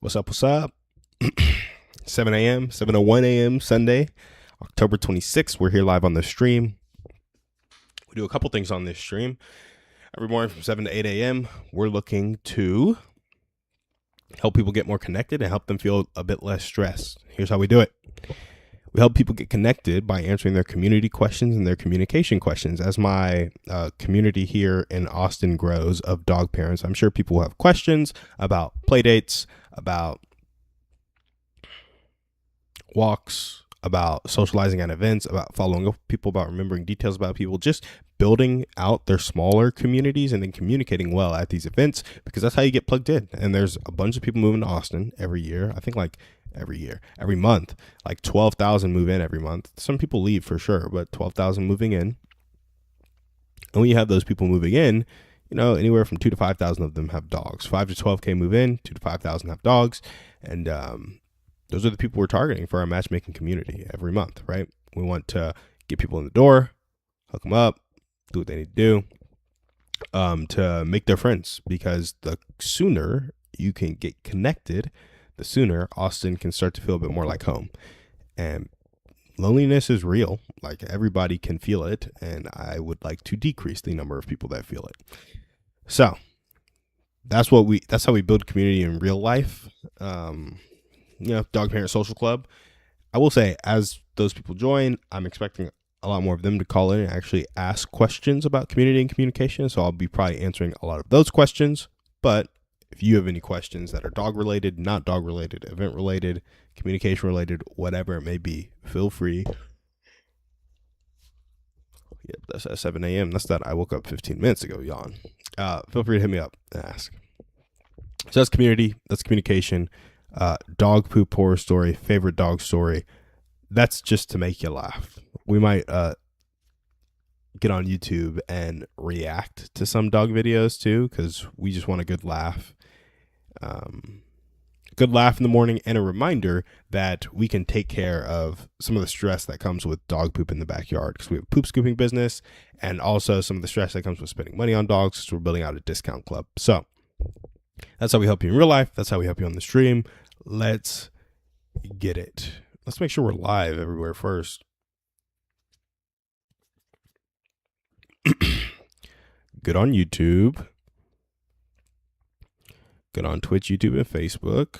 What's up? What's up? 7 a.m., 7:01 a.m. Sunday, October 26th. We're here live on the stream. We do a couple things on this stream. Every morning from 7 to 8 a.m., we're looking to help people get more connected and help them feel a bit less stressed. Here's how we do it. We help people get connected by answering their community questions and their communication questions. As my community here in Austin grows of dog parents, I'm sure people will have questions about play dates, about walks, about socializing at events, about following up with people, about remembering details about people, just building out their smaller communities and then communicating well at these events, because that's how you get plugged in. And there's a bunch of people moving to Austin every year. I think every month, like 12,000 move in every month. Some people leave for sure, but 12,000 moving in. And when you have those people moving in, anywhere from 2 to 5,000 of them have dogs. 5 to 12K move in, 2 to 5,000 have dogs. And those are the people we're targeting for our matchmaking community every month, right? We want to get people in the door, hook them up, do what they need to do to make their friends, because the sooner you can get connected, the sooner Austin can start to feel a bit more like home. And loneliness is real. Like, everybody can feel it, and I would like to decrease the number of people that feel it. So that's how we build community in real life. Dog Parent Social Club. I will say, as those people join, I'm expecting a lot more of them to call in and actually ask questions about community and communication. So I'll be probably answering a lot of those questions. But if you have any questions that are dog related, not dog related, event related, communication related, whatever it may be, feel free. Yep, that's at 7 a.m. That's that I woke up 15 minutes ago, yawn. Feel free to hit me up and ask. So that's community, that's communication. Dog poop horror story, favorite dog story. That's just to make you laugh. We might get on YouTube and react to some dog videos too, because we just want a good laugh. Good laugh in the morning, and a reminder that we can take care of some of the stress that comes with dog poop in the backyard, because we have a poop scooping business, and also some of the stress that comes with spending money on dogs, because we're building out a discount club. So that's how we help you in real life. That's how we help you on the stream. Let's get it. Let's make sure we're live everywhere first. Good on YouTube. Good on Twitch, YouTube, and Facebook.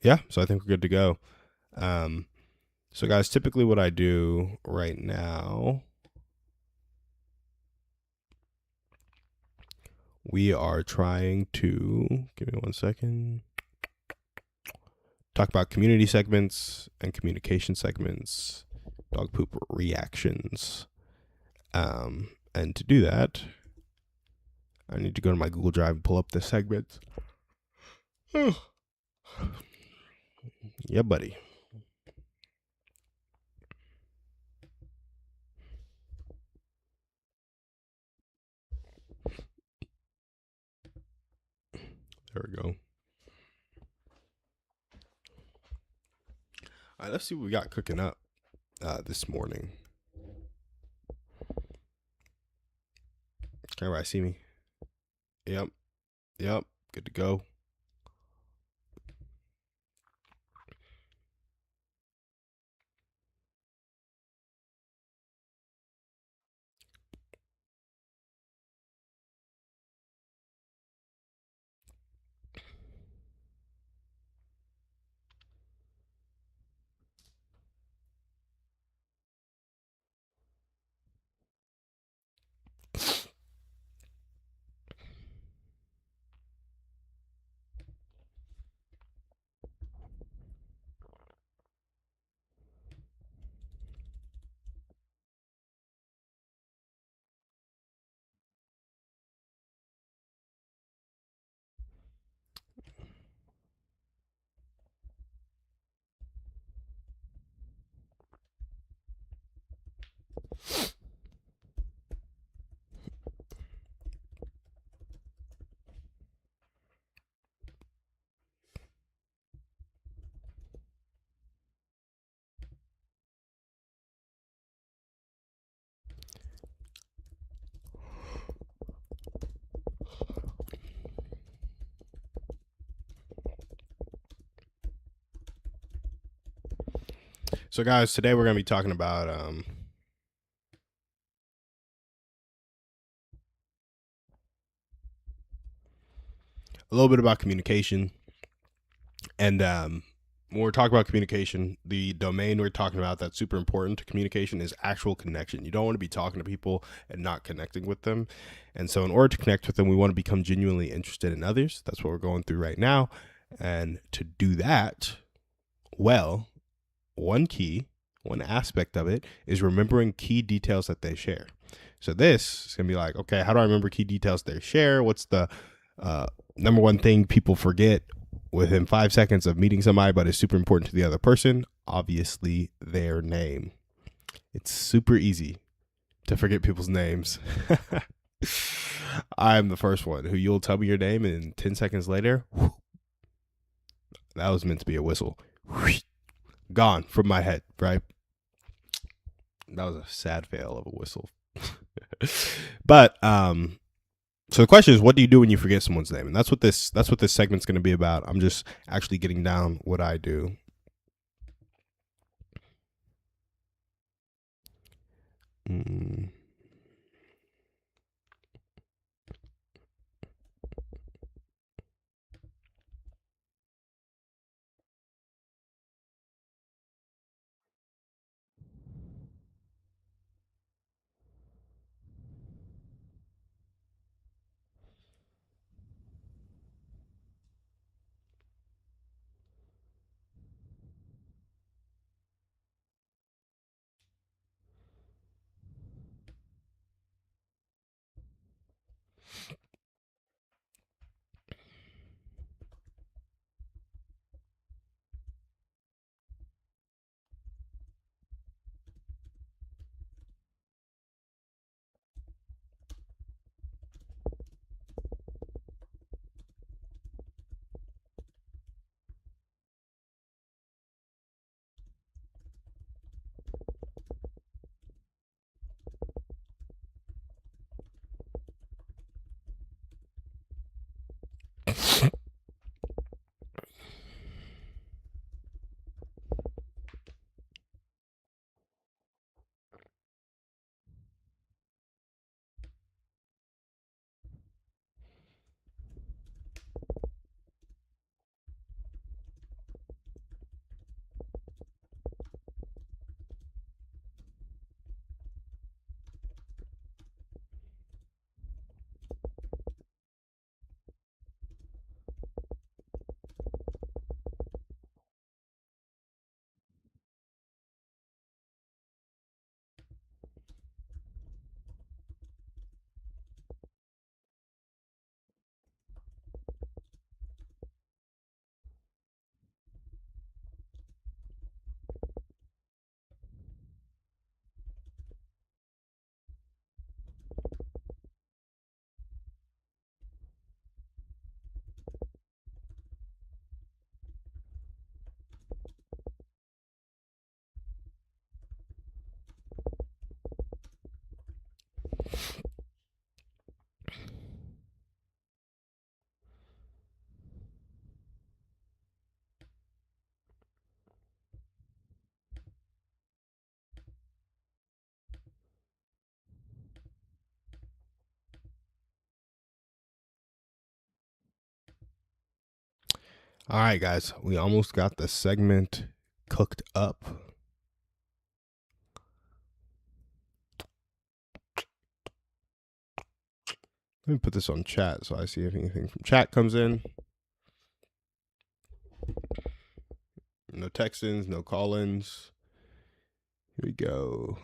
Yeah, so I think we're good to go. So guys, typically what I do right now, we are trying to, give me one second, talk about community segments and communication segments, dog poop reactions. And to do that, I need to go to my Google Drive and pull up the segments. Yeah, buddy. There we go. All right, let's see what we got cooking up this morning. Can everybody see me? Yep. Good to go. So, guys, today we're going to be talking about a little bit about communication. And when we're talking about communication, the domain we're talking about that's super important to communication is actual connection. You don't want to be talking to people and not connecting with them. And so, in order to connect with them, we want to become genuinely interested in others. That's what we're going through right now. And to do that, well, one aspect of it is remembering key details that they share. So this is gonna be like, okay, how do I remember key details they share? What's the number one thing people forget within 5 seconds of meeting somebody, but is super important to the other person? Obviously, their name. It's super easy to forget people's names. I'm the first one who you'll tell me your name, and 10 seconds later, that was meant to be a whistle. Gone from my head, right? That was a sad fail of a whistle. But so the question is, what do you do when you forget someone's name? And that's what this segment's going to be about. I'm just actually getting down what I do. All right, guys, we almost got the segment cooked up. Let me put this on chat so I see if anything from chat comes in. No text-ins, no call-ins. Here we go.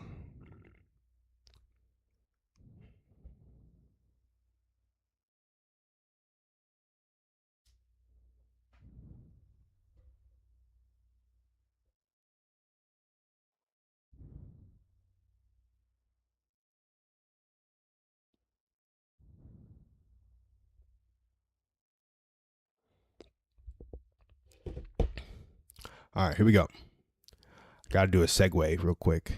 All right, here we go. Got to do a segue real quick.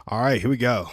All right, here we go.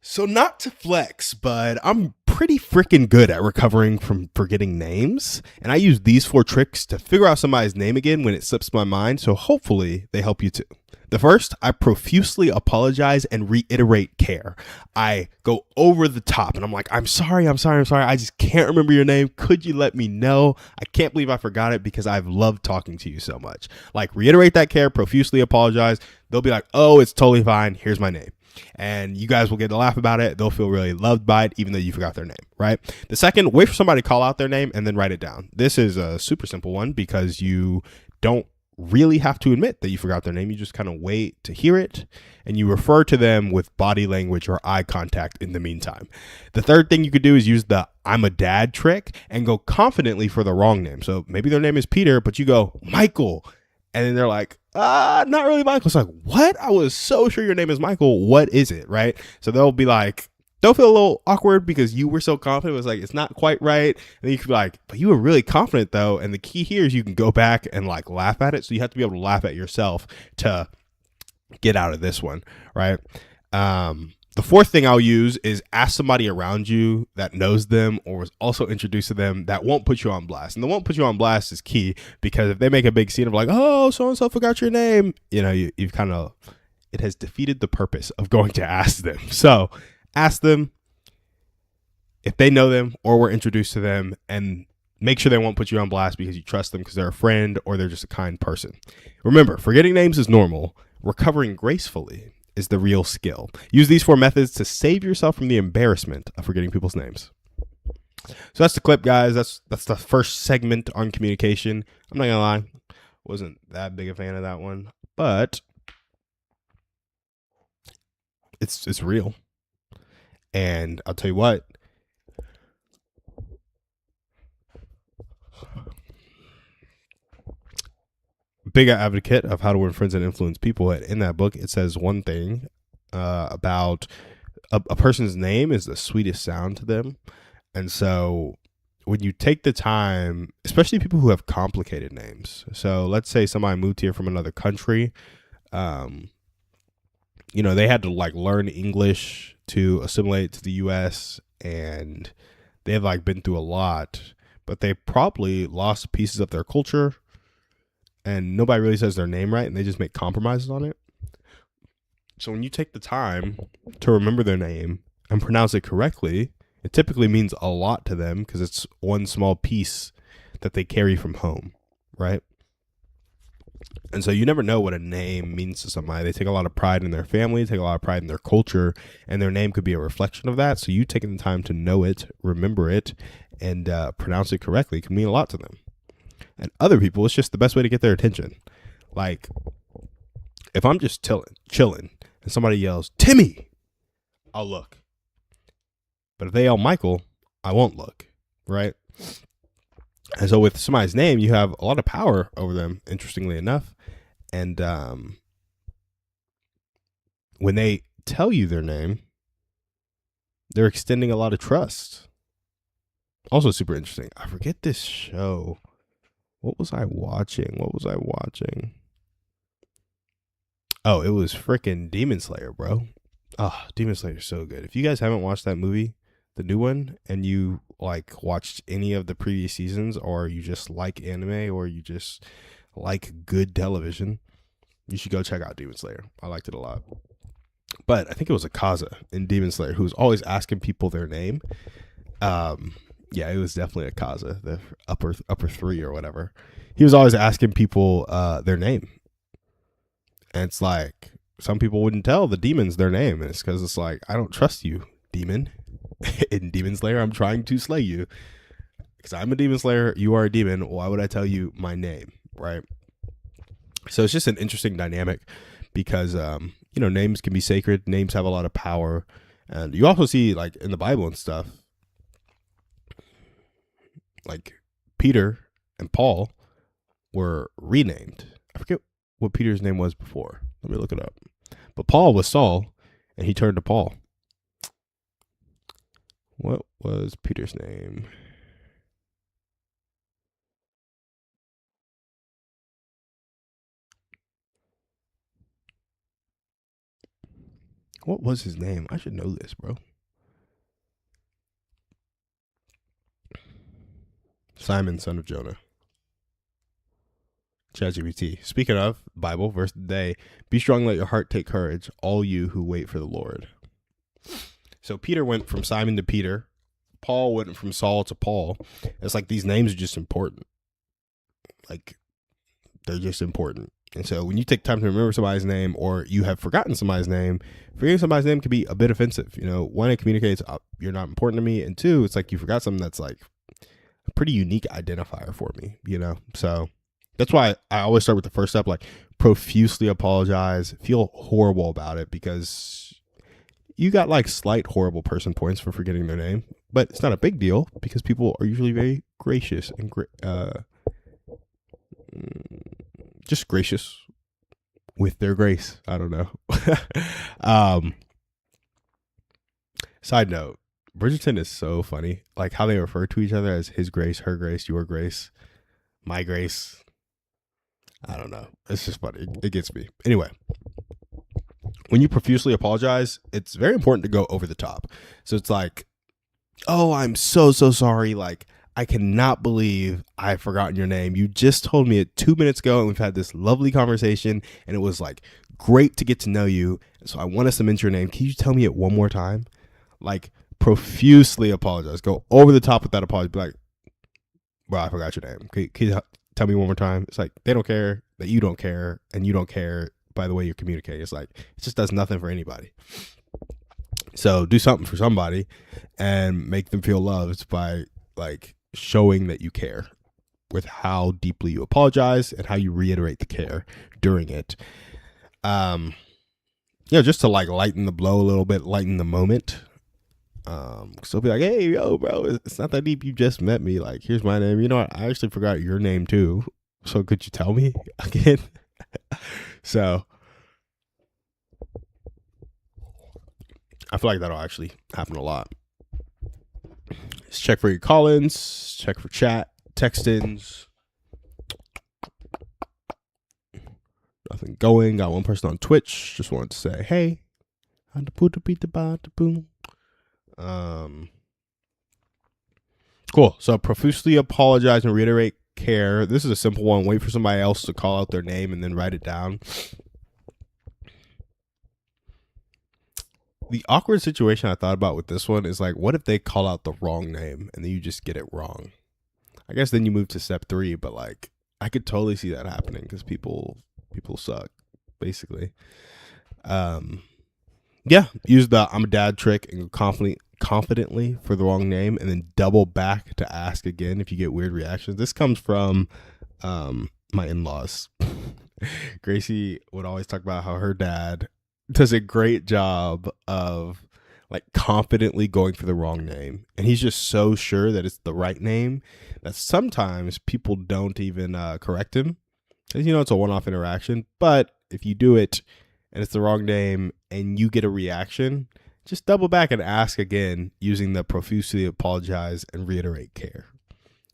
So, not to flex, but I'm pretty freaking good at recovering from forgetting names. And I use these 4 tricks to figure out somebody's name again when it slips my mind. So, hopefully, they help you too. The first, I profusely apologize and reiterate care. I go over the top and I'm like, I'm sorry. I just can't remember your name. Could you let me know? I can't believe I forgot it because I've loved talking to you so much. Like, reiterate that care, profusely apologize. They'll be like, oh, it's totally fine. Here's my name. And you guys will get to laugh about it. They'll feel really loved by it, even though you forgot their name, right? The second, wait for somebody to call out their name and then write it down. This is a super simple one because you don't really have to admit that you forgot their name. You just kind of wait to hear it and you refer to them with body language or eye contact in the meantime. The third thing you could do is use the I'm a dad trick and go confidently for the wrong name. So maybe their name is Peter, but you go Michael. And then they're like, not really Michael. It's like, what? I was so sure your name is Michael. What is it? Right. So they'll be like, they'll feel a little awkward because you were so confident. It was like, it's not quite right. And then you could be like, but you were really confident though. And the key here is you can go back and like laugh at it. So you have to be able to laugh at yourself to get out of this one. Right. The fourth thing I'll use is ask somebody around you that knows them or was also introduced to them that won't put you on blast. And the won't put you on blast is key because if they make a big scene of like, oh, so-and-so forgot your name, you've kind of, it has defeated the purpose of going to ask them. So ask them if they know them or were introduced to them and make sure they won't put you on blast because you trust them because they're a friend or they're just a kind person. Remember, forgetting names is normal. Recovering gracefully is the real skill. Use these 4 methods to save yourself from the embarrassment of forgetting people's names. So that's the clip, guys. That's the first segment on communication. I'm not gonna lie, wasn't that big a fan of that one, but it's real. And I'll tell you what, big advocate of how to win friends and influence people. In that book, it says one thing about a person's name is the sweetest sound to them. And so when you take the time, especially people who have complicated names. So let's say somebody moved here from another country. They had to like learn English to assimilate to the US and they have like been through a lot, but they probably lost pieces of their culture and nobody really says their name right and they just make compromises on it. So when you take the time to remember their name and pronounce it correctly, it typically means a lot to them because it's one small piece that they carry from home, right? And so you never know what a name means to somebody. They take a lot of pride in their family, take a lot of pride in their culture, and their name could be a reflection of that. So you taking the time to know it, remember it, and pronounce it correctly can mean a lot to them. And other people, it's just the best way to get their attention. Like, if I'm just chilling, and somebody yells, Timmy, I'll look. But if they yell Michael, I won't look, right? And so with somebody's name, you have a lot of power over them, interestingly enough. And when they tell you their name, they're extending a lot of trust. Also super interesting. I forget this show. What was I watching? Oh, it was freaking Demon Slayer, bro. Oh, Demon Slayer is so good. If you guys haven't watched that movie, the new one, and you like watched any of the previous seasons, or you just like anime, or you just like good television, you should go check out Demon Slayer. I liked it a lot. But I think it was Akaza in Demon Slayer who was always asking people their name. Yeah, it was definitely Akaza, the upper 3 or whatever. He was always asking people their name. And it's like, some people wouldn't tell the demons their name. And it's because it's like, I don't trust you, demon. In Demon Slayer, I'm trying to slay you. Because I'm a demon slayer, you are a demon. Why would I tell you my name, right? So it's just an interesting dynamic because, names can be sacred. Names have a lot of power. And you also see, like, in the Bible and stuff, like Peter and Paul were renamed. I forget what Peter's name was before. Let me look it up. But Paul was Saul, and he turned to Paul. What was Peter's name? What was his name? I should know this, bro. Simon, son of Jonah. ChatGPT. Speaking of Bible, verse of the day, be strong, let your heart take courage, all you who wait for the Lord. So Peter went from Simon to Peter. Paul went from Saul to Paul. It's like these names are just important. Like, they're just important. And so when you take time to remember somebody's name, or you have forgotten somebody's name, forgetting somebody's name can be a bit offensive. You know, one, it communicates you're not important to me, and two, it's like you forgot something that's like a pretty unique identifier for me, you know? So that's why I always start with the first step, like profusely apologize, feel horrible about it, because you got like slight horrible person points for forgetting their name, but it's not a big deal because people are usually very gracious and just gracious with their grace. I don't know. Side note, Bridgerton is so funny. Like how they refer to each other as his grace, her grace, your grace, my grace. I don't know. It's just funny. It gets me. Anyway, when you profusely apologize, it's very important to go over the top. So it's like, oh, I'm so sorry. Like, I cannot believe I've forgotten your name. You just told me it 2 minutes ago, and we've had this lovely conversation, and it was like great to get to know you. So I want to cement your name. Can you tell me it one more time? Like, profusely apologize. Go over the top with that apology. Be like, bro, I forgot your name. Can you tell me one more time? It's like they don't care that you don't care, and you don't care by the way you communicate. It's like it just does nothing for anybody. So do something for somebody and make them feel loved by like showing that you care with how deeply you apologize and how you reiterate the care during it. Just to like lighten the blow a little bit, lighten the moment. So be like, hey, yo, bro, it's not that deep. You just met me. Like, here's my name. You know what? I actually forgot your name too. So could you tell me again? So I feel like that'll actually happen a lot. Just check for your call-ins, check for chat, text-ins. Nothing going. Got one person on Twitch. Just wanted to say, hey. Cool. So profusely apologize and reiterate care. This is a simple one. Wait for somebody else to call out their name and then write it down. The awkward situation I thought about with this one is like, what if they call out the wrong name and then you just get it wrong? I guess then you move to step 3, but like I could totally see that happening because people suck, basically. Use the I'm a dad trick and confidently for the wrong name, and then double back to ask again if you get weird reactions. This comes from my in-laws. Gracie would always talk about how her dad does a great job of like confidently going for the wrong name, and he's just so sure that it's the right name that sometimes people don't even correct him, because it's a one-off interaction. But if you do it and it's the wrong name and you get a reaction, just double back and ask again using the profusely apologize and reiterate care.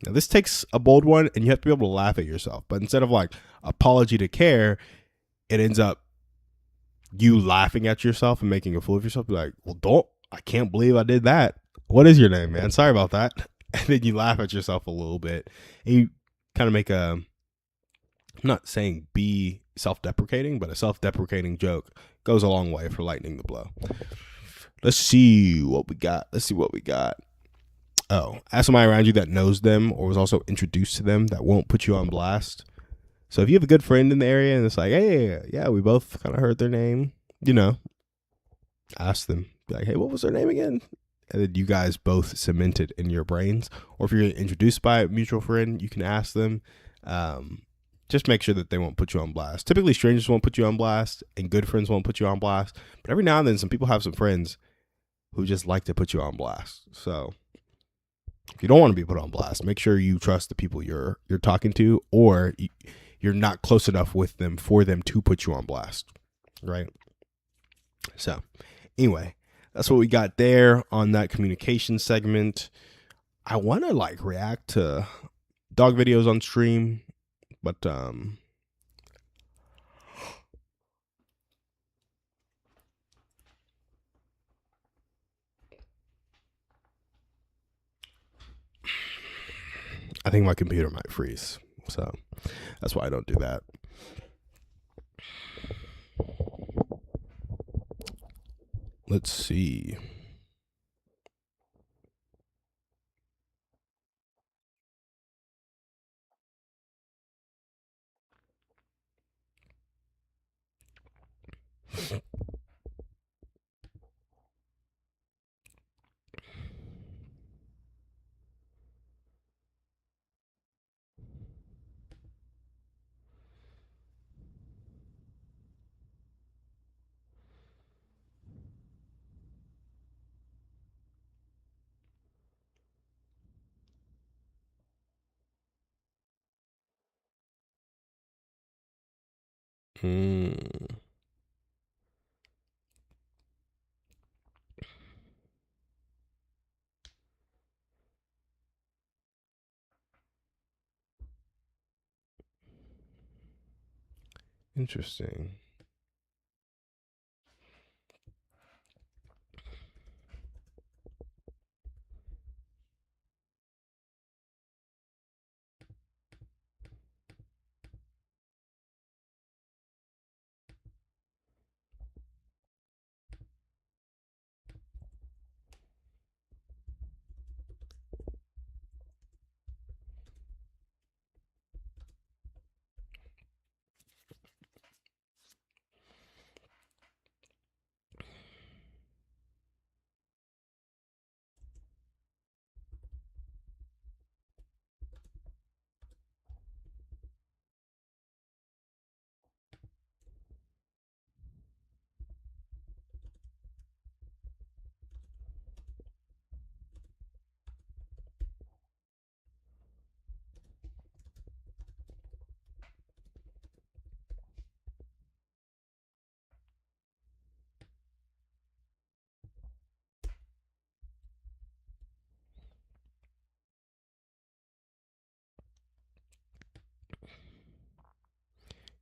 Now this takes a bold one, and you have to be able to laugh at yourself, but instead of like apology to care, it ends up you laughing at yourself and making a fool of yourself. Be like, well, I can't believe I did that. What is your name, man? Sorry about that. And then you laugh at yourself a little bit, and you kind of make I'm not saying be self-deprecating, but a self-deprecating joke goes a long way for lightening the blow. Let's see what we got. Oh, ask somebody around you that knows them or was also introduced to them that won't put you on blast. So if you have a good friend in the area and it's like, hey, yeah, we both kind of heard their name, ask them. Be like, hey, what was their name again? And then you guys both cement it in your brains. Or if you're introduced by a mutual friend, you can ask them. Just make sure that they won't put you on blast. Typically, strangers won't put you on blast, and good friends won't put you on blast. But every now and then, some people have some friends who just like to put you on blast. So if you don't want to be put on blast, make sure you trust the people you're talking to, or you're not close enough with them for them to put you on blast, right? So anyway, that's what we got there on that communication segment. I want to like react to dog videos on stream, but I think my computer might freeze. So that's why I don't do that. Let's see. Hmm. Interesting.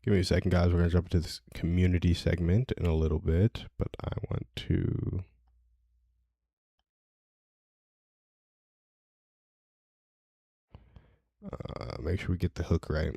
Give me a second, guys. We're going to jump into this community segment in a little bit, but I want to make sure we get the hook right.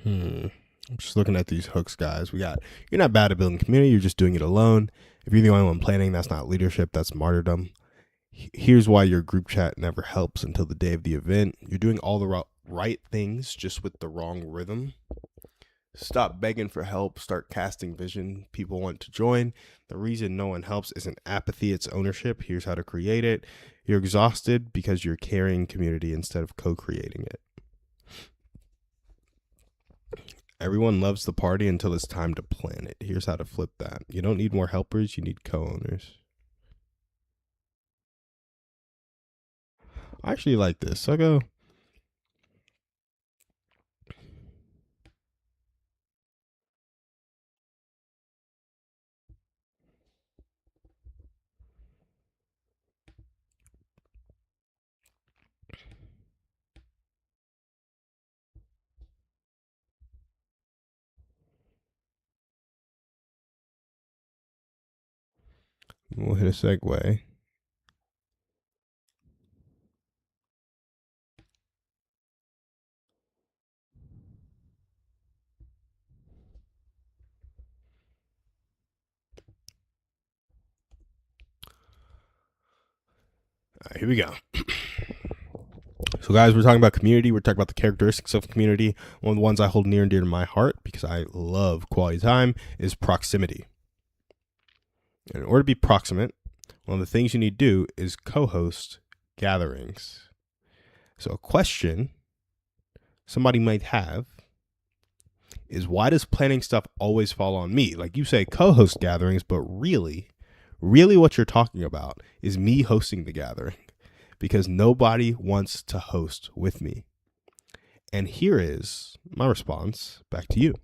I'm just looking at these hooks, guys. You're not bad at building community. You're just doing it alone. If you're the only one planning, that's not leadership. That's martyrdom. Here's why your group chat never helps until the day of the event. You're doing all the right things, just with the wrong rhythm. Stop begging for help. Start casting vision. People want to join. The reason no one helps isn't apathy, it's ownership. Here's how to create it. You're exhausted because you're carrying community instead of co-creating it. Everyone loves the party until it's time to plan it. Here's how to flip that. You don't need more helpers, you need co-owners. I actually like this. So I go, we'll hit a segue. All right, here we go. So, guys, we're talking about community. We're talking about the characteristics of community. One of the ones I hold near and dear to my heart because I love quality time is proximity. In order to be proximate, one of the things you need to do is co-host gatherings. So, a question somebody might have is, why does planning stuff always fall on me? Like, you say co-host gatherings, but really what you're talking about is me hosting the gathering, because nobody wants to host with me. And here is my response back to you.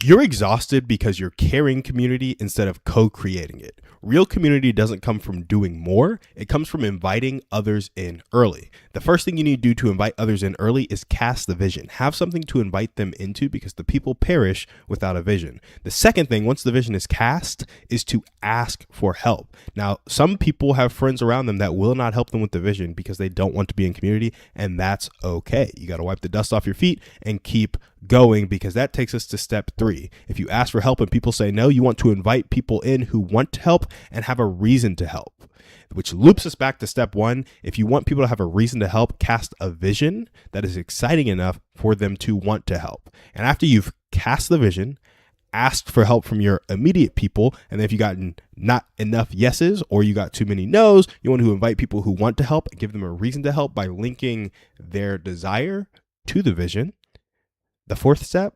You're exhausted because you're carrying community instead of co-creating it. Real community doesn't come from doing more. It comes from inviting others in early. The first thing you need to do to invite others in early is cast the vision. Have something to invite them into, because the people perish without a vision. The second thing, once the vision is cast, is to ask for help. Now, some people have friends around them that will not help them with the vision because they don't want to be in community, and that's okay. You got to wipe the dust off your feet and keep going, because that takes us to step 3. If you ask for help and people say no, you want to invite people in who want to help and have a reason to help, which loops us back to step 1. If you want people to have a reason to help, cast a vision that is exciting enough for them to want to help. And after you've cast the vision, asked for help from your immediate people, and then if you got not enough yeses or you got too many no's, you want to invite people who want to help and give them a reason to help by linking their desire to the vision. The fourth step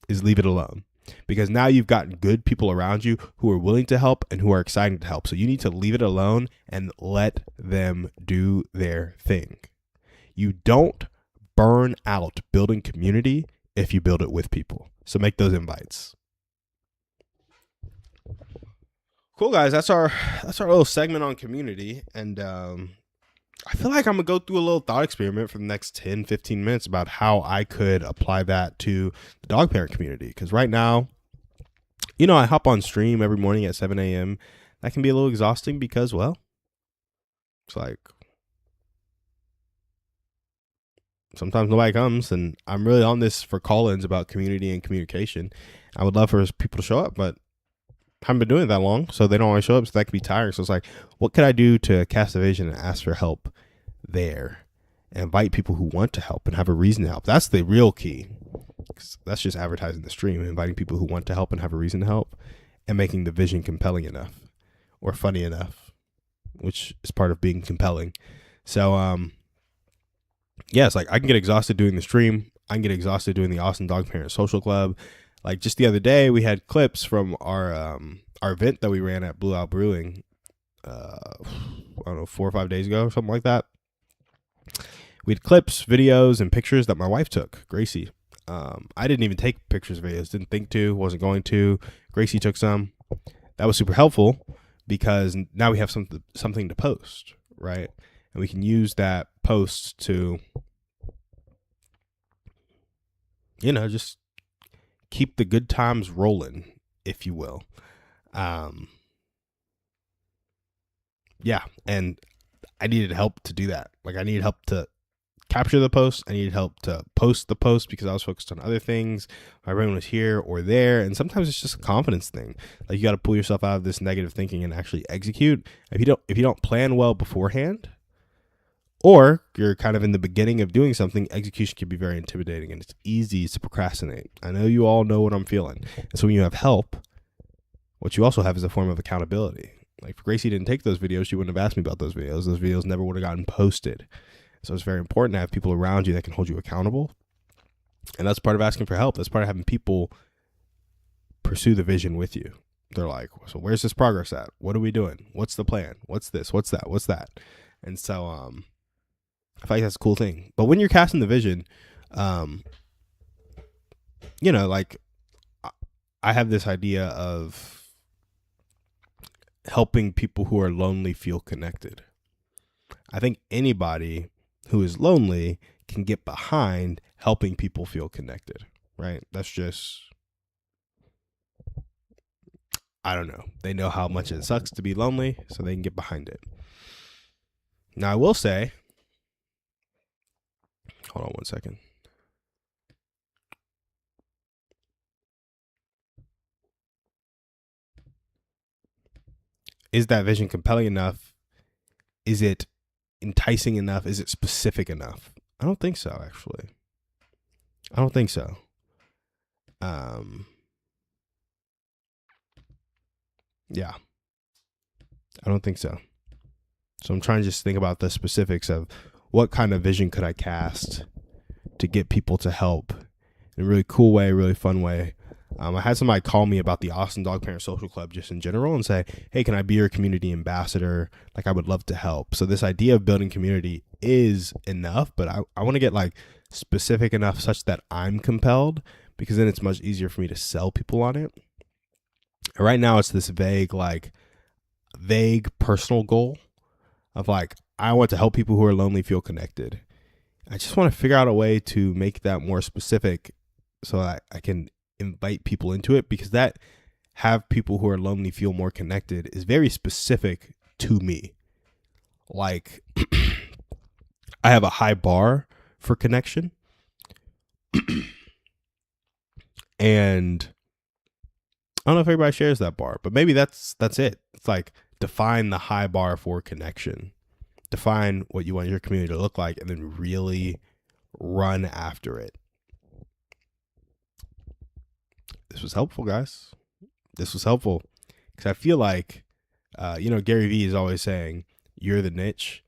is leave it alone, because now you've gotten good people around you who are willing to help and who are excited to help. So you need to leave it alone and let them do their thing. You don't burn out building community if you build it with people. So make those invites. Cool, guys. That's our little segment on community. And I feel like I'm going to go through a little thought experiment for the next 10, 15 minutes about how I could apply that to the dog parent community. Because right now, I hop on stream every morning at 7 a.m. That can be a little exhausting because, well, it's like sometimes nobody comes, and I'm really on this for call-ins about community and communication. I would love for people to show up, but I haven't been doing it that long, so they don't always show up, so that can be tiring. So it's like, what could I do to cast a vision and ask for help there and invite people who want to help and have a reason to help? That's the real key. That's just advertising the stream, inviting people who want to help and have a reason to help, and making the vision compelling enough or funny enough, which is part of being compelling. So, yeah, it's like I can get exhausted doing the stream. I can get exhausted doing the Austin Dog Parent Social Club. Like just the other day, we had clips from our event that we ran at Blue Owl Brewing. I don't know, 4 or 5 days ago or something like that. We had clips, videos, and pictures that my wife took, Gracie. I didn't even take pictures, videos. Didn't think to. Wasn't going to. Gracie took some. That was super helpful because now we have something to post, right? And we can use that post to, just keep the good times rolling, if you will. Yeah, and I needed help to do that. Like I needed help to capture the post. I needed help to post the post because I was focused on other things. My brain was here or there, and sometimes it's just a confidence thing. Like you got to pull yourself out of this negative thinking and actually execute. If you don't plan well beforehand, or you're kind of in the beginning of doing something, execution can be very intimidating and it's easy to procrastinate. I know you all know what I'm feeling. And so when you have help, what you also have is a form of accountability. Like if Gracie didn't take those videos, she wouldn't have asked me about those videos. Those videos never would have gotten posted. So it's very important to have people around you that can hold you accountable. And that's part of asking for help. That's part of having people pursue the vision with you. They're like, so where's this progress at? What are we doing? What's the plan? What's this? What's that? What's that? And so I feel like that's a cool thing. But when you're casting the vision, um, like I have this idea of helping people who are lonely feel connected. I think anybody who is lonely can get behind helping people feel connected, right? That's just, I don't know. They know how much it sucks to be lonely, so they can get behind it. Now, I will say, hold on one second. Is that vision compelling enough? Is it enticing enough? Is it specific enough? I don't think so, actually. I don't think so. Yeah, I don't think so. So I'm trying to just think about the specifics of what kind of vision could I cast to get people to help in a really cool way, really fun way. I had somebody call me about the Austin Dog Parent Social Club just in general and say, hey, can I be your community ambassador? Like, I would love to help. So this idea of building community is enough, but I want to get like specific enough such that I'm compelled, because then it's much easier for me to sell people on it. And right now it's this vague personal goal of like, I want to help people who are lonely feel connected. I just want to figure out a way to make that more specific so that I can invite people into it, because that have people who are lonely feel more connected is very specific to me. Like, I have a high bar for connection. And I don't know if everybody shares that bar, but maybe that's it. It's like, define the high bar for connection. Define what you want your community to look like, and then really run after it. This was helpful, guys. This was helpful because I feel like, Gary Vee is always saying, you're the niche.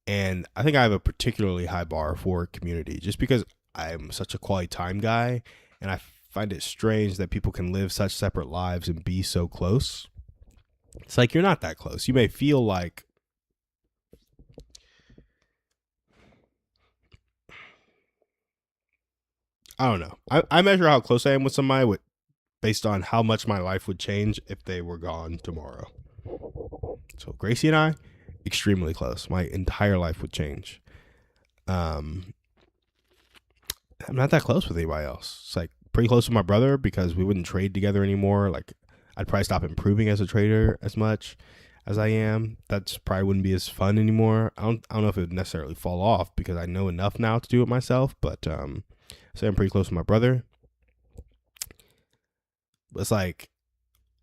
And I think I have a particularly high bar for community just because I'm such a quality time guy. And I find it strange that people can live such separate lives and be so close. It's like, you're not that close. You may feel like, I don't know. I measure how close I am with somebody based on how much my life would change if they were gone tomorrow. So Gracie and I, extremely close. My entire life would change. I'm not that close with anybody else. It's like pretty close with my brother because we wouldn't trade together anymore. Like, I'd probably stop improving as a trader as much as I am. That's probably wouldn't be as fun anymore. I don't know if it would necessarily fall off because I know enough now to do it myself, but say I'm pretty close with my brother. But it's like,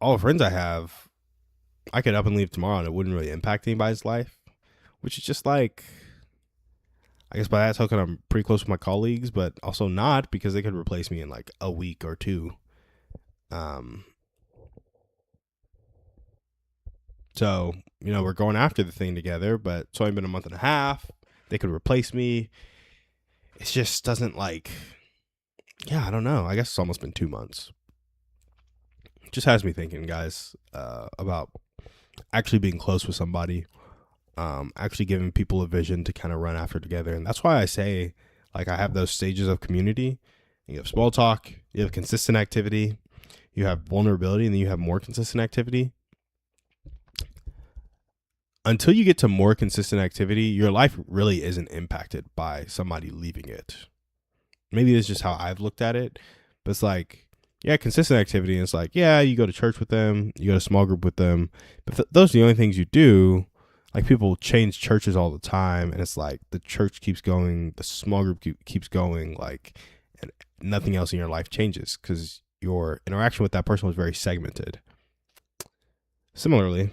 all the friends I have, I could up and leave tomorrow and it wouldn't really impact anybody's life, which is just like, I guess by that token, I'm pretty close with my colleagues, but also not, because they could replace me in like a week or two. So, we're going after the thing together, but it's only been a month and a half. They could replace me. It just doesn't I don't know. I guess it's almost been 2 months. It just has me thinking, guys, about actually being close with somebody, actually giving people a vision to kind of run after together. And that's why I say, like, I have those stages of community. You have small talk, you have consistent activity, you have vulnerability, and then you have more consistent activity. Until you get to more consistent activity, your life really isn't impacted by somebody leaving it. Maybe it's just how I've looked at it, but it's like, yeah, consistent activity. And it's like, yeah, you go to church with them, you go to small group with them, but those are the only things you do. Like, people change churches all the time, and it's like the church keeps going, the small group keeps going, like, and nothing else in your life changes because your interaction with that person was very segmented. Similarly,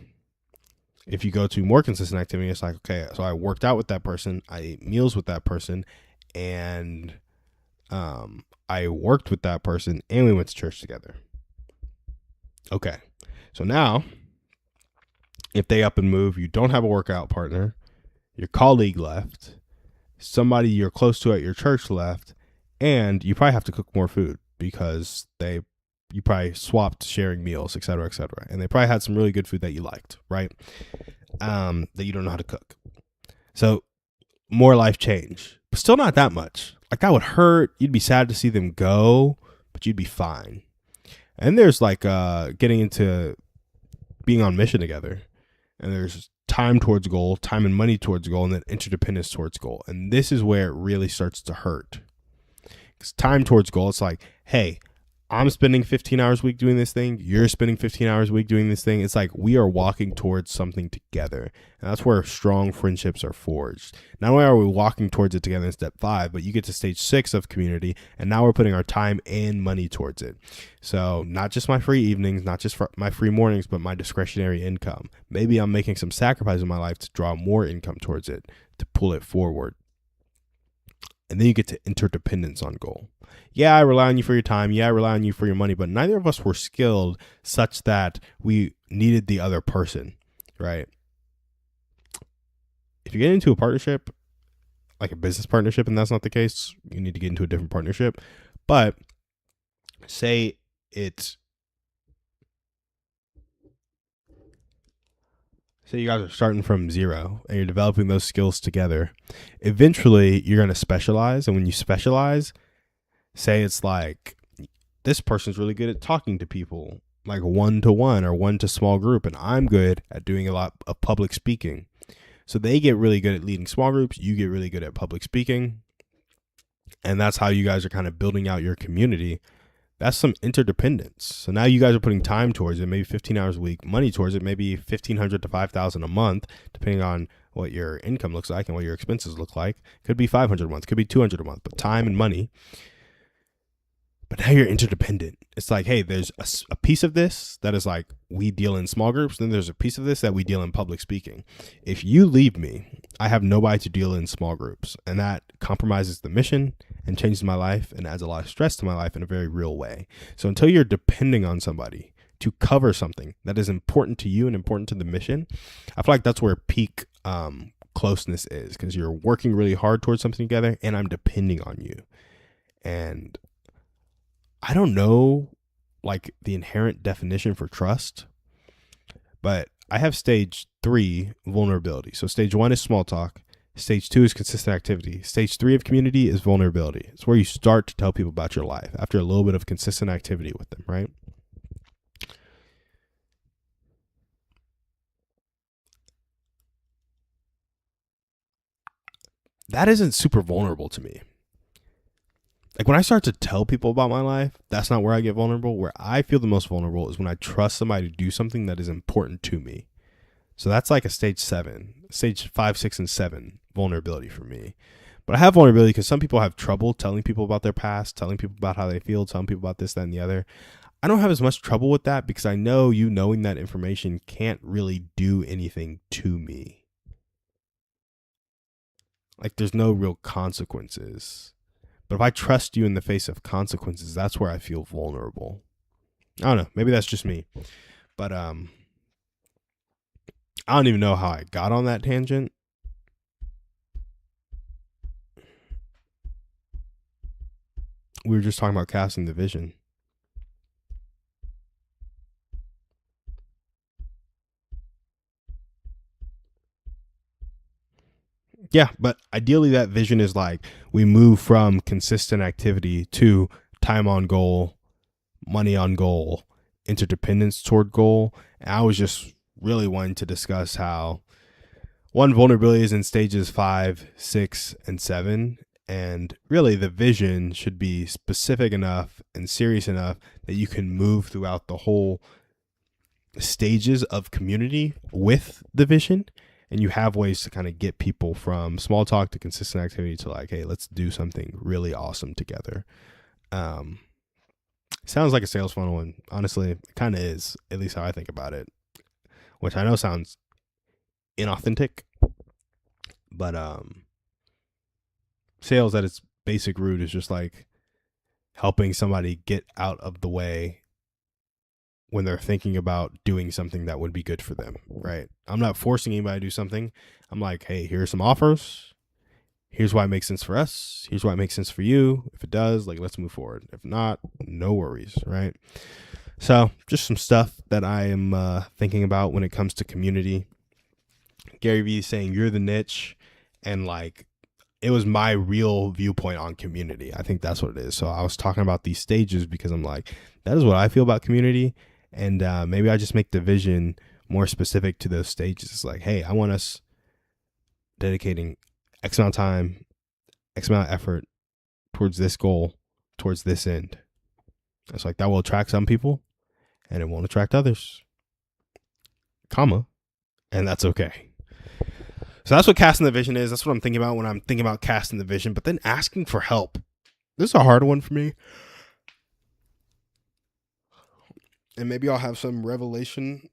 if you go to more consistent activity, it's like, okay, so I worked out with that person, I ate meals with that person, and I worked with that person, and we went to church together. Okay, so now, if they up and move, you don't have a workout partner, your colleague left, somebody you're close to at your church left, and you probably have to cook more food because they you probably swapped sharing meals, et cetera, et cetera. And they probably had some really good food that you liked, right? That you don't know how to cook. So more life change, but still not that much. Like that would hurt. You'd be sad to see them go, but you'd be fine. And there's like getting into being on mission together. And there's time towards goal, time and money towards goal, and then interdependence towards goal. And this is where it really starts to hurt. Because time towards goal, it's like, hey, I'm spending 15 hours a week doing this thing. You're spending 15 hours a week doing this thing. It's like we are walking towards something together. And that's where strong friendships are forged. Not only are we walking towards it together in step 5, but you get to stage 6 of community. And now we're putting our time and money towards it. So not just my free evenings, not just my free mornings, but my discretionary income. Maybe I'm making some sacrifice in my life to draw more income towards it, to pull it forward. And then you get to interdependence on goal. Yeah, I rely on you for your time. Yeah, I rely on you for your money. But neither of us were skilled such that we needed the other person, right? If you get into a partnership, like a business partnership, and that's not the case, you need to get into a different partnership. But say you guys are starting from zero and you're developing those skills together. Eventually, you're going to specialize. And when you specialize, say it's like this person's really good at talking to people, like one-to-one or one-to-small group, and I'm good at doing a lot of public speaking. So they get really good at leading small groups. You get really good at public speaking. And that's how you guys are kind of building out your community. That's some interdependence. So now you guys are putting time towards it, maybe 15 hours a week, money towards it, maybe $1,500 to $5,000 a month, depending on what your income looks like and what your expenses look like. Could be $500 a month, could be $200 a month, but time and money. But now you're interdependent. It's like, hey, there's a piece of this that is like we deal in small groups. Then there's a piece of this that we deal in public speaking. If you leave me, I have nobody to deal in small groups. And that compromises the mission and changes my life and adds a lot of stress to my life in a very real way. So until you're depending on somebody to cover something that is important to you and important to the mission, I feel like that's where peak closeness is, because you're working really hard towards something together and I'm depending on you. And I don't know like the inherent definition for trust, but I have stage 3 vulnerability. So stage 1 is small talk. Stage 2 is consistent activity. Stage 3 of community is vulnerability. It's where you start to tell people about your life after a little bit of consistent activity with them, right? That isn't super vulnerable to me. Like when I start to tell people about my life, that's not where I get vulnerable. Where I feel the most vulnerable is when I trust somebody to do something that is important to me. So that's like a stage 5, 6, and 7 vulnerability for me. But I have vulnerability because some people have trouble telling people about their past, telling people about how they feel, telling people about this, that, and the other. I don't have as much trouble with that because I know you knowing that information can't really do anything to me. Like there's no real consequences. But if I trust you in the face of consequences, that's where I feel vulnerable. I don't know. Maybe that's just me. But I don't even know how I got on that tangent. We were just talking about casting the vision. Yeah, but ideally that vision is like we move from consistent activity to time on goal, money on goal, interdependence toward goal. And I was just really wanting to discuss how one, vulnerability is in stages 5, 6, and 7. And really the vision should be specific enough and serious enough that you can move throughout the whole stages of community with the vision. And you have ways to kind of get people from small talk to consistent activity to like, hey, let's do something really awesome together. Sounds like a sales funnel, and honestly, it kind of is, at least how I think about it, which I know sounds inauthentic, but sales at its basic root is just like helping somebody get out of the way when they're thinking about doing something that would be good for them, right? I'm not forcing anybody to do something. I'm like, hey, here's some offers. Here's why it makes sense for us. Here's why it makes sense for you. If it does, like, let's move forward. If not, no worries, right? So just some stuff that I am thinking about when it comes to community. Gary Vee is saying you're the niche, and like it was my real viewpoint on community. I think that's what it is. So I was talking about these stages because I'm like, that is what I feel about community, and maybe I just make the vision more specific to those stages. It's like, hey, I want us dedicating X amount of time, X amount of effort towards this goal, towards this end. It's like that will attract some people and it won't attract others, comma, and that's okay. So that's what casting the vision is. That's what I'm thinking about when I'm thinking about casting the vision. But then asking for help, this is a hard one for me. And maybe I'll have some revelation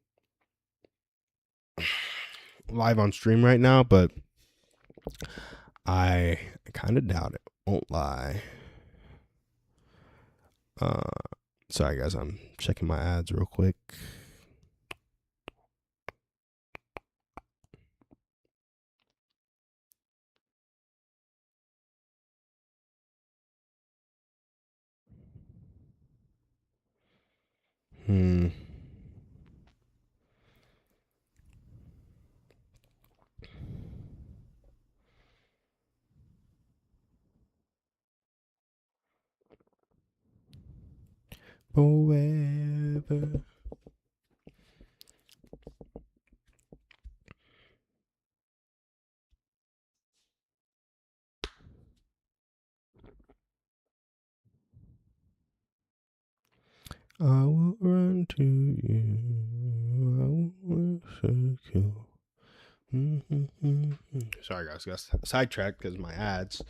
live on stream right now, but I kind of doubt it. Won't lie. Sorry guys, I'm checking my ads real quick. Forever. I will run to you. I will worship you. Sorry guys, got sidetracked because my ads.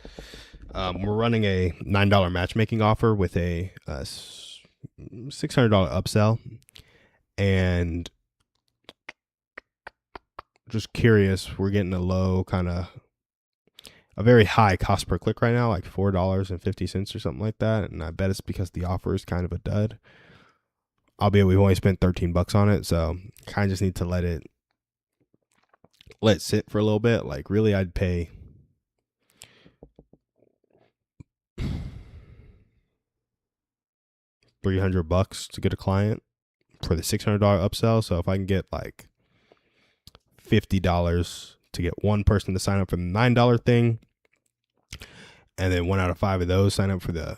We're running a $9 matchmaking offer with a $600 upsell, and just curious, we're getting a low kind of a very high cost per click right now, like $4.50 or something like that, and I bet it's because the offer is kind of a dud. Albeit we've only spent $13 on it, so kind of just need to let it sit for a little bit. Like really, I'd pay $300 to get a client for the $600 upsell. So if I can get like $50 to get one person to sign up for the $9 thing, and then 1 out of 5 of those sign up for the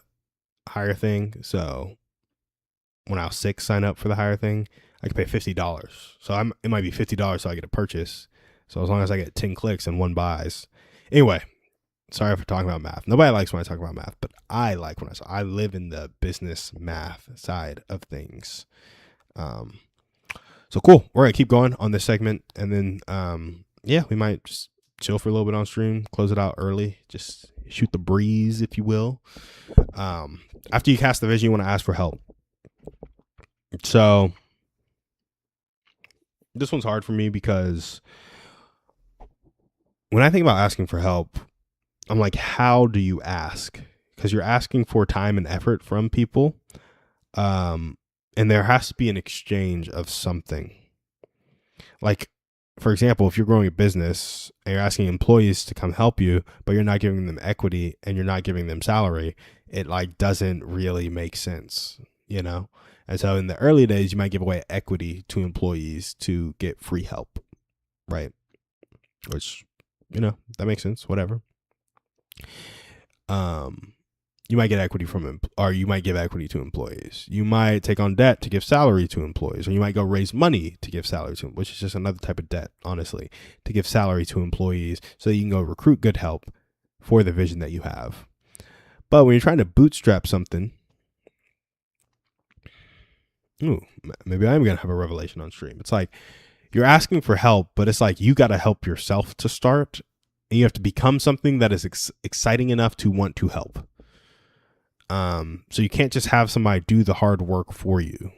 higher thing. So 1 out of 6 sign up for the higher thing, I could pay $50. So it might be $50 so I get a purchase. So as long as I get 10 clicks and 1 buys. Anyway, sorry for talking about math. Nobody likes when I talk about math, but I like when I live in the business math side of things. So cool. We're going to keep going on this segment. And then, we might just chill for a little bit on stream, close it out early, just shoot the breeze, if you will. After you cast the vision, you want to ask for help. So this one's hard for me because when I think about asking for help, I'm like, how do you ask? Because you're asking for time and effort from people. And there has to be an exchange of something. Like, for example, if you're growing a business and you're asking employees to come help you, but you're not giving them equity and you're not giving them salary, it like doesn't really make sense, you know? And so in the early days, you might give away equity to employees to get free help, right? Which, you know, that makes sense, whatever. You might get equity or you might give equity to employees. You might take on debt to give salary to employees, or you might go raise money to give salary to them, which is just another type of debt, honestly, to give salary to employees so that you can go recruit good help for the vision that you have. But when you're trying to bootstrap something, maybe I'm going to have a revelation on stream. It's like you're asking for help, but it's like you got to help yourself to start. And you have to become something that is exciting enough to want to help. So you can't just have somebody do the hard work for you.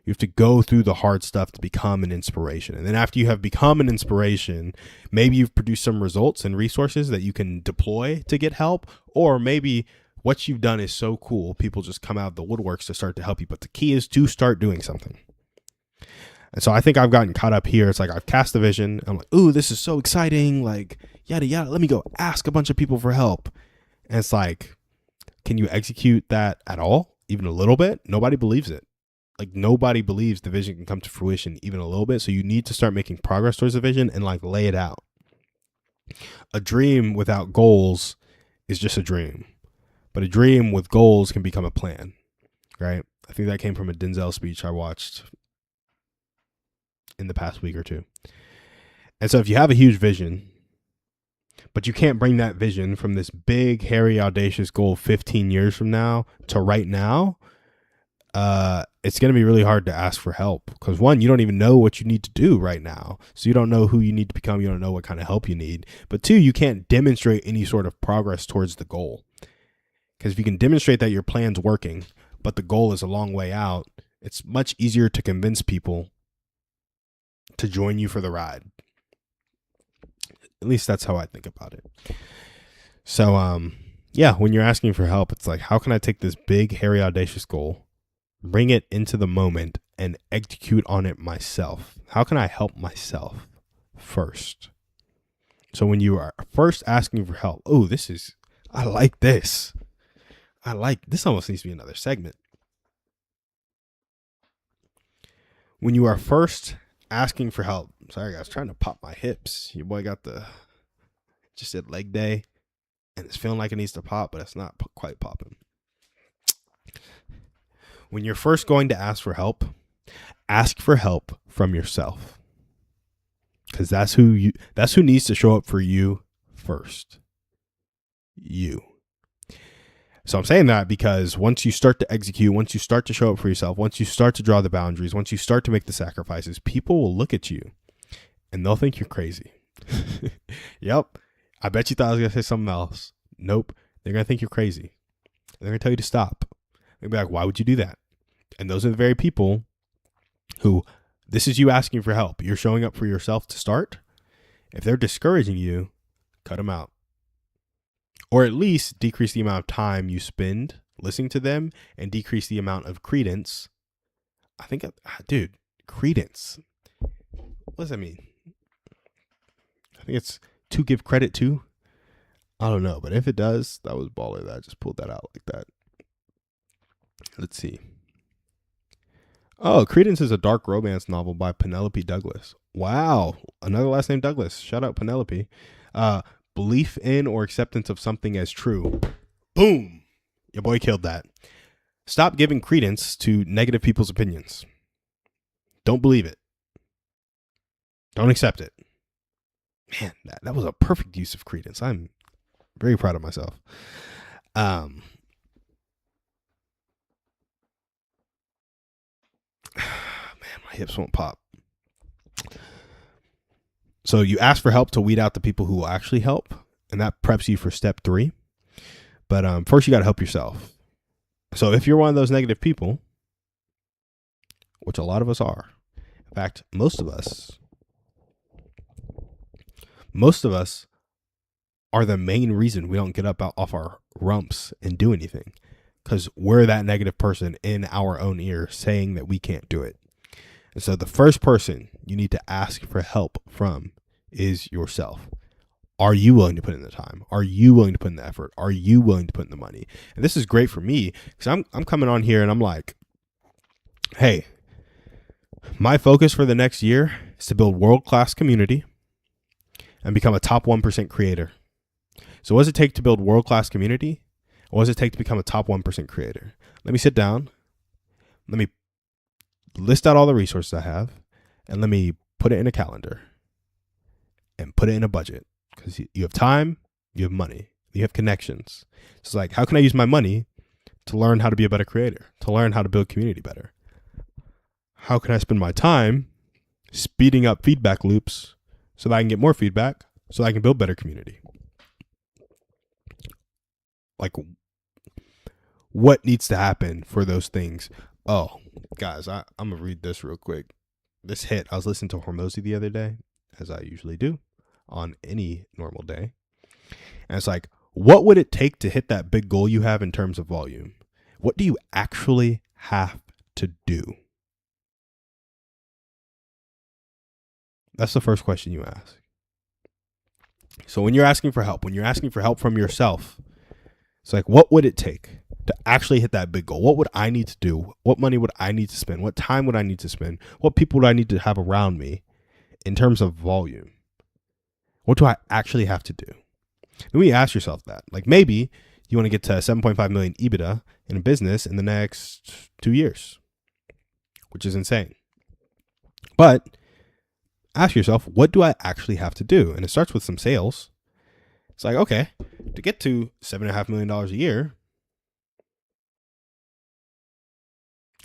You have to go through the hard stuff to become an inspiration. And then after you have become an inspiration, maybe you've produced some results and resources that you can deploy to get help. Or maybe what you've done is so cool, people just come out of the woodworks to start to help you. But the key is to start doing something. And so I think I've gotten caught up here. It's like I've cast the vision. I'm like, ooh, this is so exciting. Like, yada, yada. Let me go ask a bunch of people for help. And it's like, can you execute that at all? Even a little bit? Nobody believes it. Like, nobody believes the vision can come to fruition even a little bit. So you need to start making progress towards the vision and like lay it out. A dream without goals is just a dream. But a dream with goals can become a plan, right? I think that came from a Denzel speech I watched in the past week or two. And so if you have a huge vision, but you can't bring that vision from this big, hairy, audacious goal 15 years from now to right now, it's going to be really hard to ask for help. Because one, you don't even know what you need to do right now. So you don't know who you need to become. You don't know what kind of help you need. But two, you can't demonstrate any sort of progress towards the goal. Because if you can demonstrate that your plan's working, but the goal is a long way out, it's much easier to convince people to join you for the ride. At least that's how I think about it. So, yeah, when you're asking for help, it's like, how can I take this big, hairy, audacious goal, bring it into the moment, and execute on it myself? How can I help myself first? So when you are first asking for help, oh, I like this. This almost needs to be another segment. When you are first asking for help, sorry guys, trying to pop my hips. Your boy just did leg day and it's feeling like it needs to pop, but it's not quite popping. When you're first going to ask for help from yourself. Because that's who needs to show up for you first. You. So I'm saying that because once you start to execute, once you start to show up for yourself, once you start to draw the boundaries, once you start to make the sacrifices, people will look at you and they'll think you're crazy. Yep. I bet you thought I was going to say something else. Nope. They're going to think you're crazy. They're going to tell you to stop. They'll be like, why would you do that? And those are the very people who, this is you asking for help. You're showing up for yourself to start. If they're discouraging you, cut them out. Or at least decrease the amount of time you spend listening to them and decrease the amount of credence. I think, dude, credence. What does that mean? I think it's to give credit to. I don't know, but if it does, that was baller that I just pulled that out like that. Let's see. Oh, Credence is a dark romance novel by Penelope Douglas. Wow. Another last name Douglas. Shout out Penelope. Belief in or acceptance of something as true. Boom. Your boy killed that. Stop giving credence to negative people's opinions. Don't believe it. Don't accept it. Man, that was a perfect use of credence. I'm very proud of myself. Man, my hips won't pop. So you ask for help to weed out the people who will actually help, and that preps you for step 3. But first, you got to help yourself. So if you're one of those negative people, which a lot of us are, in fact, most of us are the main reason we don't get up off our rumps and do anything, because we're that negative person in our own ear saying that we can't do it. And so the first person you need to ask for help from is yourself. Are you willing to put in the time? Are you willing to put in the effort? Are you willing to put in the money? And this is great for me because I'm coming on here and I'm like, hey, my focus for the next year is to build world-class community and become a top 1% creator. So what does it take to build world-class community? What does it take to become a top 1% creator? Let me sit down. Let me list out all the resources I have, and let me put it in a calendar and put it in a budget, because you have time, you have money, you have connections. It's like, how can I use my money to learn how to be a better creator, to learn how to build community better? How can I spend my time speeding up feedback loops so that I can get more feedback so that I can build better community? Like, what needs to happen for those things? Oh, guys, I'm going to read this real quick. This hit. I was listening to Hormozy the other day, as I usually do on any normal day. And it's like, what would it take to hit that big goal you have in terms of volume? What do you actually have to do? That's the first question you ask. So when you're asking for help, from yourself, it's like, what would it take to actually hit that big goal? What would I need to do? What money would I need to spend? What time would I need to spend? What people do I need to have around me in terms of volume? What do I actually have to do? And when you ask yourself that, like maybe you want to get to 7.5 million EBITDA in a business in the next 2 years, which is insane. But ask yourself, what do I actually have to do? And it starts with some sales. It's like, okay, to get to $7.5 million a year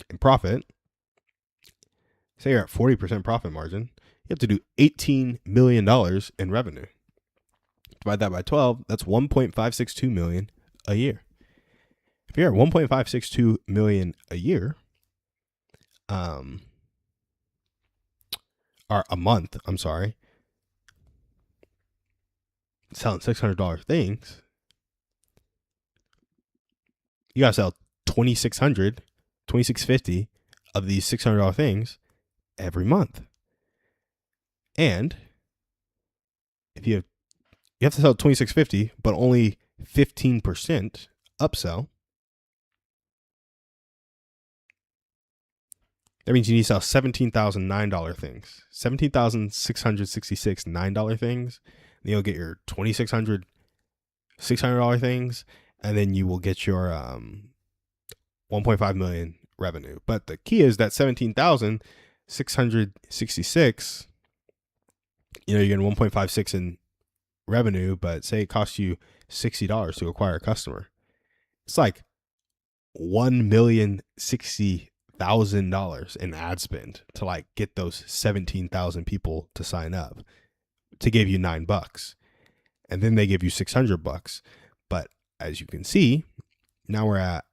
in profit, say you're at 40% profit margin, you have to do $18 million in revenue. Divide that by 12, that's $1.562 million a year. If you're at $1.562 million a year, or a month, I'm sorry, selling $600 things, you gotta sell 2,650 of these $600 things every month. And if you have to sell 2,650, but only 15% upsell, that means you need to sell $17,009 things, 17,666 $9 things. Then you'll get your 2,600 $600 things, and then you will get your 1.5 million revenue. But the key is that 17,666, you're getting 1.56 in revenue, but say it costs you $60 to acquire a customer. It's like $1,060,000 in ad spend to like get those 17,000 people to sign up to give you $9, and then they give you $600. But as you can see, now we're at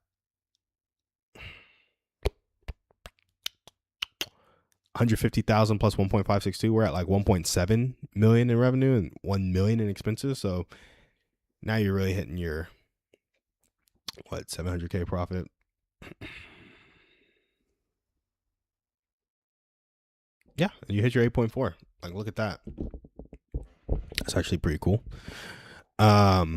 $150,000 plus 1.562. We're at like 1.7 million in revenue and 1 million in expenses. So now you're really hitting your 700K profit. Yeah, and you hit your 8.4. Like, look at that. That's actually pretty cool. But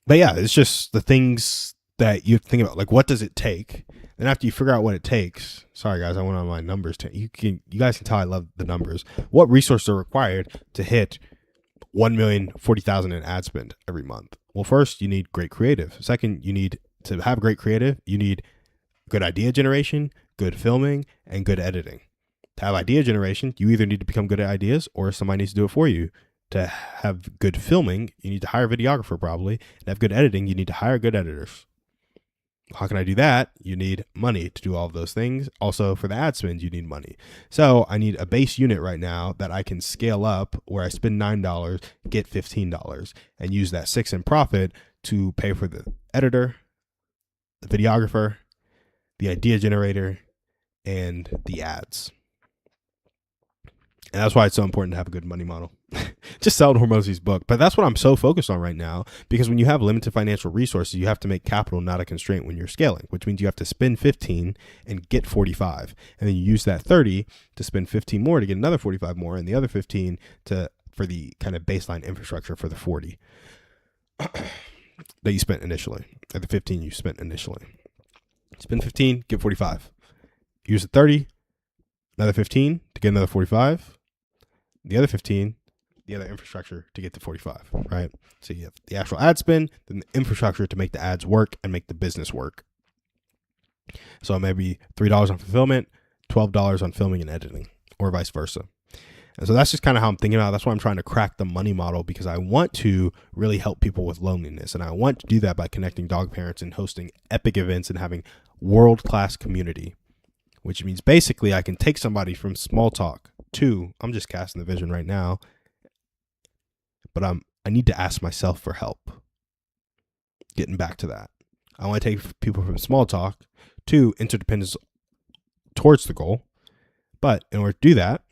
yeah, it's just the things that you think about. Like, what does it take? And after you figure out what it takes, sorry guys, I went on my numbers. You guys can tell I love the numbers. What resources are required to hit 1,040,000 in ad spend every month? Well, first, you need great creative. Second, you need to have great creative. You need good idea generation, good filming, and good editing. To have idea generation, you either need to become good at ideas or somebody needs to do it for you. To have good filming, you need to hire a videographer probably. And have good editing, you need to hire good editors. How can I do that? You need money to do all of those things. Also, for the ad spend, you need money. So I need a base unit right now that I can scale up where I spend $9, get $15, and use that $6 in profit to pay for the editor, the videographer, the idea generator, and the ads. And that's why it's so important to have a good money model. Just sell Hormozi's book. But that's what I'm so focused on right now, because when you have limited financial resources, you have to make capital not a constraint when you're scaling, which means you have to spend 15 and get 45. And then you use that 30 to spend 15 more to get another 45 more, and the other 15 for the kind of baseline infrastructure for the 40 that you spent initially, or the 15 you spent initially. Spend 15, get 45. Use the 30, another 15 to get another 45. The other 15, the other infrastructure to get to 45, right? So you have the actual ad spend, then the infrastructure to make the ads work and make the business work. So maybe $3 on fulfillment, $12 on filming and editing, or vice versa. And so that's just kind of how I'm thinking about it. That's why I'm trying to crack the money model, because I want to really help people with loneliness. And I want to do that by connecting dog parents and hosting epic events and having world-class community, which means basically I can take somebody from small talk to, I'm just casting the vision right now, but I need to ask myself for help. Getting back to that, I want to take people from small talk to interdependence towards the goal. But in order to do that,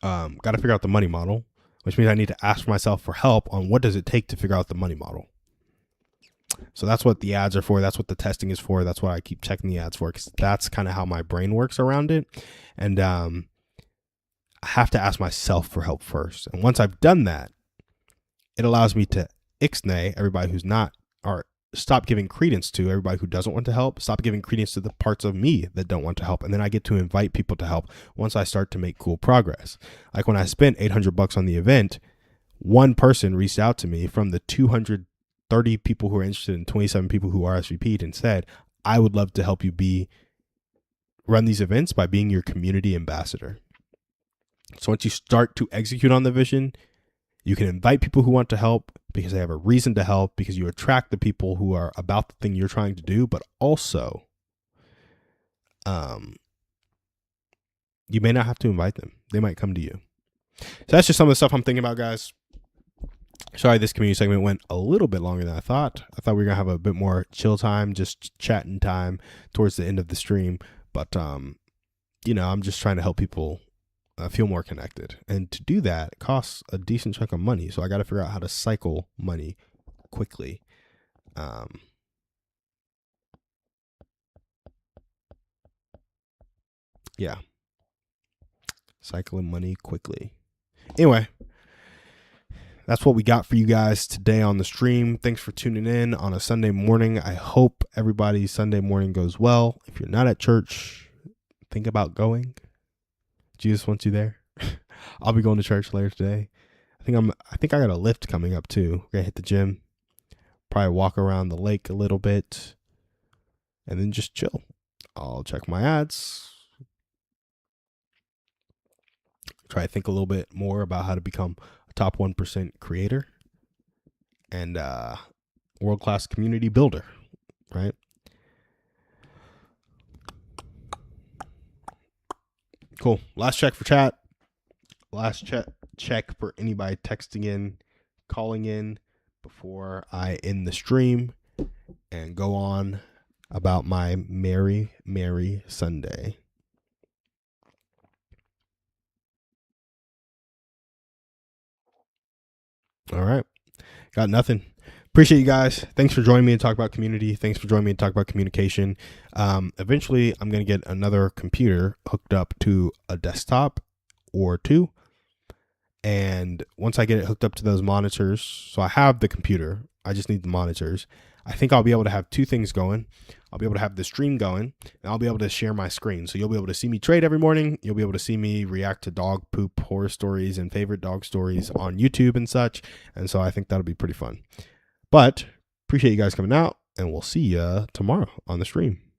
got to figure out the money model, which means I need to ask myself for help on what does it take to figure out the money model. So that's what the ads are for. That's what the testing is for. That's why I keep checking the ads for, because that's kind of how my brain works around it. And I have to ask myself for help first. And once I've done that, it allows me to ixnay everybody who's not, or stop giving credence to everybody who doesn't want to help, stop giving credence to the parts of me that don't want to help. And then I get to invite people to help once I start to make cool progress. Like when I spent $800 on the event, one person reached out to me from the 230 people who are interested in 27 people who RSVP'd and said, I would love to help you run these events by being your community ambassador. So once you start to execute on the vision, you can invite people who want to help because they have a reason to help, because you attract the people who are about the thing you're trying to do, but also you may not have to invite them. They might come to you. So that's just some of the stuff I'm thinking about, guys. Sorry, this community segment went a little bit longer than I thought. I thought we were going to have a bit more chill time, just chatting time towards the end of the stream. But, I'm just trying to help people feel more connected. And to do that, it costs a decent chunk of money. So I got to figure out how to cycle money quickly. Cycling money quickly. Anyway, that's what we got for you guys today on the stream. Thanks for tuning in on a Sunday morning. I hope everybody's Sunday morning goes well. If you're not at church, think about going. Jesus wants you there. I'll be going to church later today. I think I got a lift coming up too. We're gonna hit the gym, probably walk around the lake a little bit, and then just chill. I'll check my ads. Try to think a little bit more about how to become a top 1% creator and world-class community builder, right? Cool. Last check for chat. Last check for anybody texting in, calling in before I end the stream and go on about my merry, merry Sunday. All right. Got nothing. Appreciate you guys. Thanks for joining me to talk about community. Thanks for joining me to talk about communication. Eventually, I'm going to get another computer hooked up to a desktop or two. And once I get it hooked up to those monitors, so I have the computer, I just need the monitors. I think I'll be able to have two things going. I'll be able to have the stream going, and I'll be able to share my screen. So you'll be able to see me trade every morning. You'll be able to see me react to dog poop horror stories and favorite dog stories on YouTube and such. And so I think that'll be pretty fun. But appreciate you guys coming out, and we'll see you tomorrow on the stream.